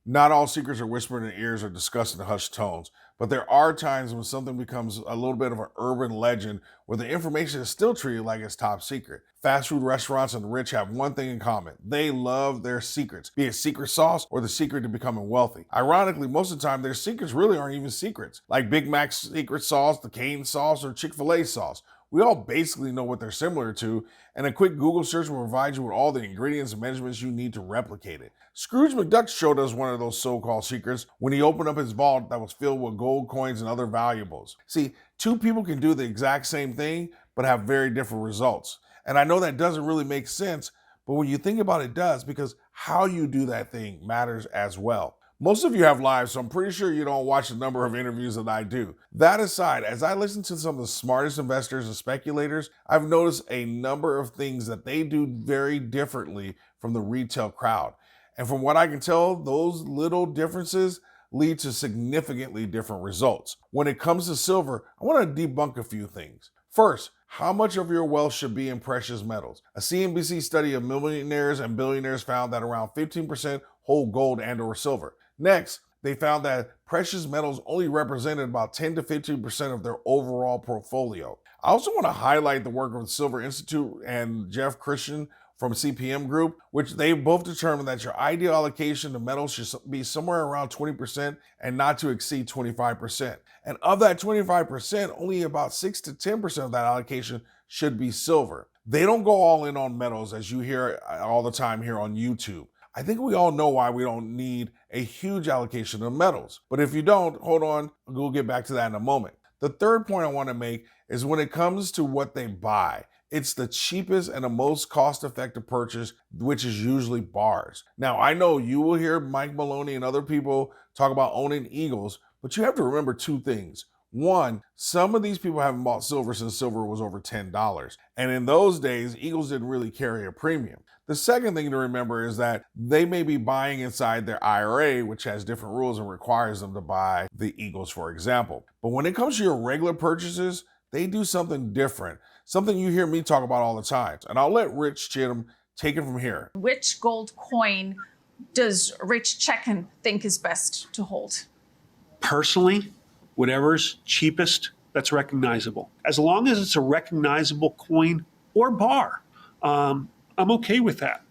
Not all secrets are whispered in ears or discussed in hushed tones, but there are times when something becomes a little bit of an urban legend where the information is still treated like it's top secret. Fast food restaurants and the rich have one thing in common. They love their secrets, be it secret sauce or the secret to becoming wealthy. Ironically, most of the time, their secrets really aren't even secrets, like Big Mac's secret sauce, the Cane sauce, or Chick-fil-A sauce. We all basically know what they're similar to, and a quick Google search will provide you with all the ingredients and measurements you need to replicate it. Scrooge McDuck showed us one of those so-called secrets when he opened up his vault that was filled with gold coins and other valuables. See, two people can do the exact same thing, but have very different results. And I know that doesn't really make sense, but when you think about it, it does, because how you do that thing matters as well. Most of you have lives, so I'm pretty sure you don't watch the number of interviews that I do. That aside, as I listen to some of the smartest investors and speculators, I've noticed a number of things that they do very differently from the retail crowd. And from what I can tell, those little differences lead to significantly different results. When it comes to silver, I want to debunk a few things. First, how much of your wealth should be in precious metals? A CNBC study of millionaires and billionaires found that around 15% hold gold and or silver. Next, they found that precious metals only represented about 10 to 15% of their overall portfolio. I also want to highlight the work of the Silver Institute and Jeff Christian from CPM Group, which they both determined that your ideal allocation to metals should be somewhere around 20% and not to exceed 25%. And of that 25%, only about 6 to 10% of that allocation should be silver. They don't go all in on metals as you hear all the time here on YouTube. I think we all know why we don't need a huge allocation of metals. But if you don't, hold on, we'll get back to that in a moment. The third point I want to make is when it comes to what they buy, it's the cheapest and the most cost-effective purchase, which is usually bars. Now, I know you will hear Mike Maloney and other people talk about owning Eagles, but you have to remember two things. One, some of these people haven't bought silver since silver was over $10. And in those days, Eagles didn't really carry a premium. The second thing to remember is that they may be buying inside their IRA, which has different rules and requires them to buy the Eagles, for example. But when it comes to your regular purchases, they do something different, something you hear me talk about all the time. And I'll let Rich Chittum take it from here. Which gold coin does Rich Checken think is best to hold? Personally, whatever's cheapest, that's recognizable. As long as it's a recognizable coin or bar, I'm okay with that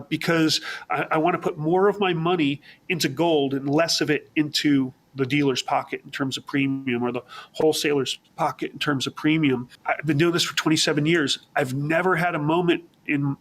because I want to put more of my money into gold and less of it into the dealer's pocket in terms of premium or the wholesaler's pocket in terms of premium. I've been doing this for 27 years. I've never had a moment in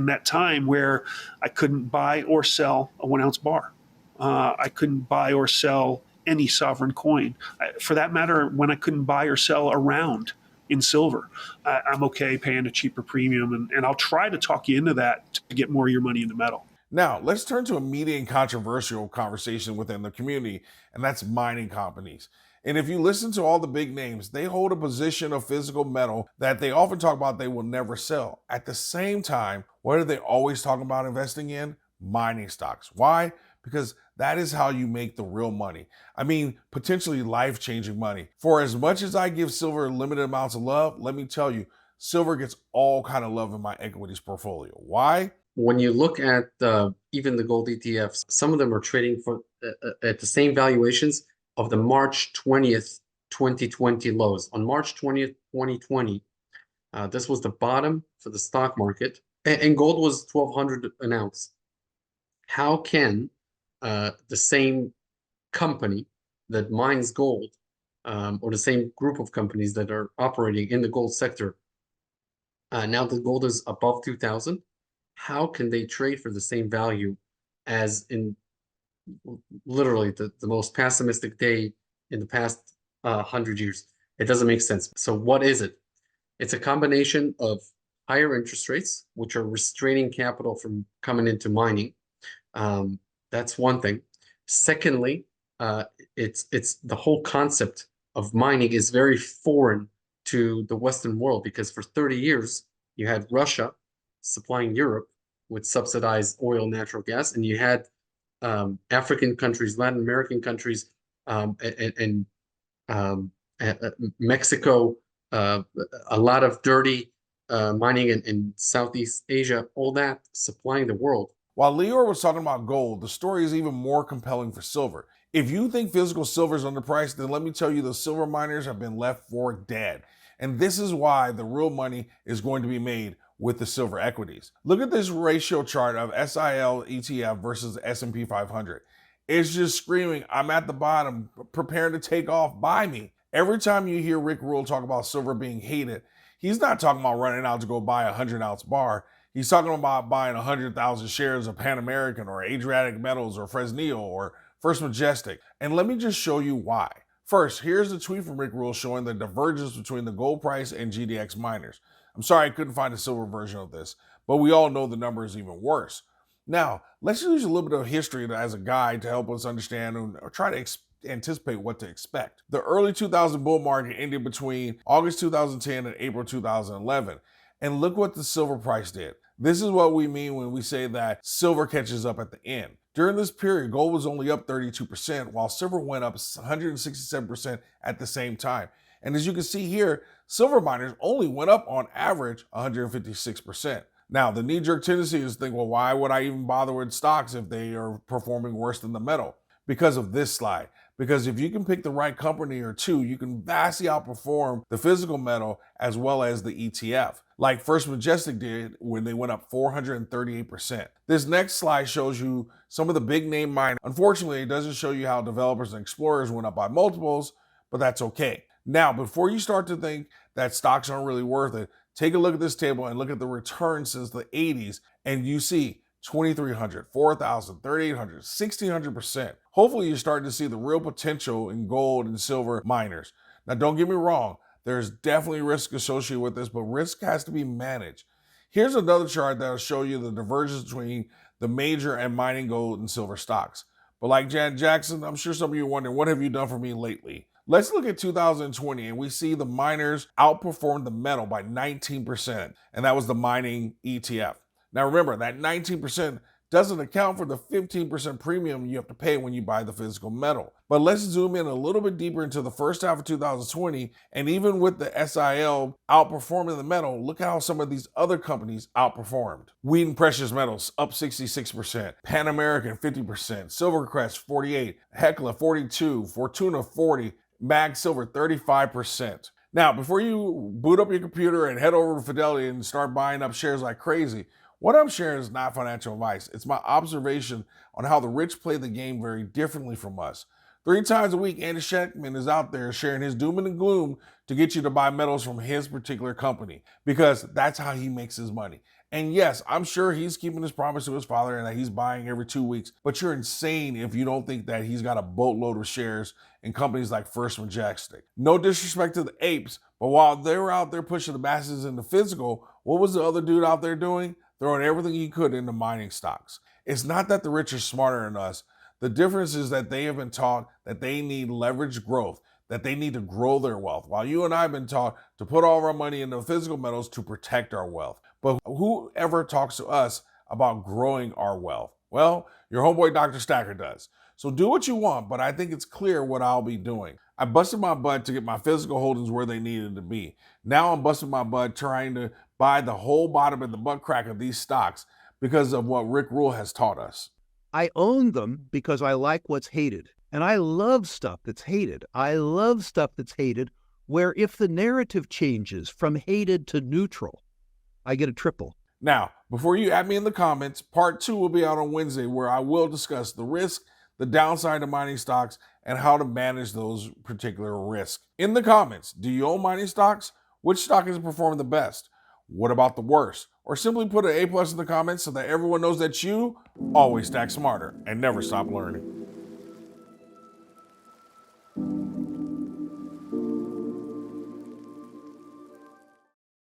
that time where I couldn't buy or sell a 1 ounce bar. I couldn't buy or sell any sovereign coin. For that matter, when I couldn't buy or sell a round in silver, I'm okay paying a cheaper premium, and I'll try to talk you into that to get more of your money into metal. Now, let's turn to a meaty and controversial conversation within the community, and that's mining companies. And if you listen to all the big names, they hold a position of physical metal that they often talk about they will never sell. At the same time, what are they always talking about investing in? Mining stocks. Why? Because that is how you make the real money. I mean, potentially life-changing money. For as much as I give silver limited amounts of love, let me tell you, silver gets all kind of love in my equities portfolio. Why? When you look at even the gold ETFs, some of them are trading for at the same valuations of the March 20th, 2020 lows. On March 20th, 2020, this was the bottom for the stock market, and gold was $1,200 an ounce. How can the same company that mines gold, or the same group of companies that are operating in the gold sector, now that gold is above 2,000, how can they trade for the same value as in literally the most pessimistic day in the past 100 years? It doesn't make sense. So what is it? It's a combination of higher interest rates, which are restraining capital from coming into mining. That's one thing. Secondly, it's the whole concept of mining is very foreign to the Western world, because for 30 years you had Russia supplying Europe with subsidized oil, natural gas, and you had African countries, Latin American countries, and Mexico, a lot of dirty mining in Southeast Asia, all that supplying the world. While Lior was talking about gold, the story is even more compelling for silver. If you think physical silver is underpriced, then let me tell you the silver miners have been left for dead. And this is why the real money is going to be made with the silver equities. Look at this ratio chart of SIL ETF versus the S&P 500. It's just screaming, I'm at the bottom, preparing to take off, buy me. Every time you hear Rick Rule talk about silver being hated, he's not talking about running out to go buy a 100-ounce bar. He's talking about buying 100,000 shares of Pan American or Adriatic Metals or Fresnillo or First Majestic. And let me just show you why. First, here's the tweet from Rick Rule showing the divergence between the gold price and GDX miners. I'm sorry I couldn't find a silver version of this, but we all know the number is even worse. Now, let's use a little bit of history as a guide to help us understand or try to anticipate what to expect. The early 2000 bull market ended between August 2010 and April 2011. And look what the silver price did. This is what we mean when we say that silver catches up at the end. During this period, gold was only up 32%, while silver went up 167% at the same time. And as you can see here, silver miners only went up on average 156%. Now, the knee-jerk tendency is to think, well, why would I even bother with stocks if they are performing worse than the metal? Because of this slide. Because if you can pick the right company or two, you can vastly outperform the physical metal as well as the ETF, like First Majestic did when they went up 438%. This next slide shows you some of the big name miners. Unfortunately, it doesn't show you how developers and explorers went up by multiples, but that's okay. Now, before you start to think that stocks aren't really worth it, take a look at this table and look at the returns since the 80s, and you see 2,300, 4,000, 3,800, 1,600%. Hopefully you're starting to see the real potential in gold and silver miners. Now, don't get me wrong, there's definitely risk associated with this, but risk has to be managed. Here's another chart that'll show you the divergence between the major and mining gold and silver stocks. But like Jan Jackson, I'm sure some of you are wondering, what have you done for me lately? Let's look at 2020, and we see the miners outperformed the metal by 19%, and that was the mining ETF. Now remember, that 19% doesn't account for the 15% premium you have to pay when you buy the physical metal. But let's zoom in a little bit deeper into the first half of 2020, and even with the SIL outperforming the metal, look how some of these other companies outperformed. Wheaton Precious Metals up 66%, Pan American 50%, Silvercrest 48%, Hecla 42%, Fortuna 40%, Mag Silver 35%. Now, before you boot up your computer and head over to Fidelity and start buying up shares like crazy, what I'm sharing is not financial advice. It's my observation on how the rich play the game very differently from us. 3 times a week, Andy Scheckman is out there sharing his doom and gloom to get you to buy metals from his particular company, because that's how he makes his money. And yes, I'm sure he's keeping his promise to his father and that he's buying every 2 weeks, but you're insane if you don't think that he's got a boatload of shares in companies like First Majestic. No disrespect to the apes, but while they were out there pushing the masses into physical, what was the other dude out there doing? Throwing everything he could into mining stocks. It's not that the rich are smarter than us. The difference is that they have been taught that they need leveraged growth, that they need to grow their wealth, while you and I have been taught to put all of our money into physical metals to protect our wealth. But whoever talks to us about growing our wealth? Well, your homeboy Dr. Stacker does. So do what you want, but I think it's clear what I'll be doing. I busted my butt to get my physical holdings where they needed to be. Now I'm busting my butt trying to buy the whole bottom and the butt crack of these stocks because of what Rick Rule has taught us. I own them because I like what's hated. And I love stuff that's hated. I love stuff that's hated where if the narrative changes from hated to neutral, I get a triple. Now, before you add me in the comments, part 2 will be out on Wednesday, where I will discuss the risk, the downside of mining stocks, and how to manage those particular risks. In the comments, do you own mining stocks? Which stock is performing the best? What about the worst? Or simply put an A+ in the comments so that everyone knows that you always stack smarter and never stop learning.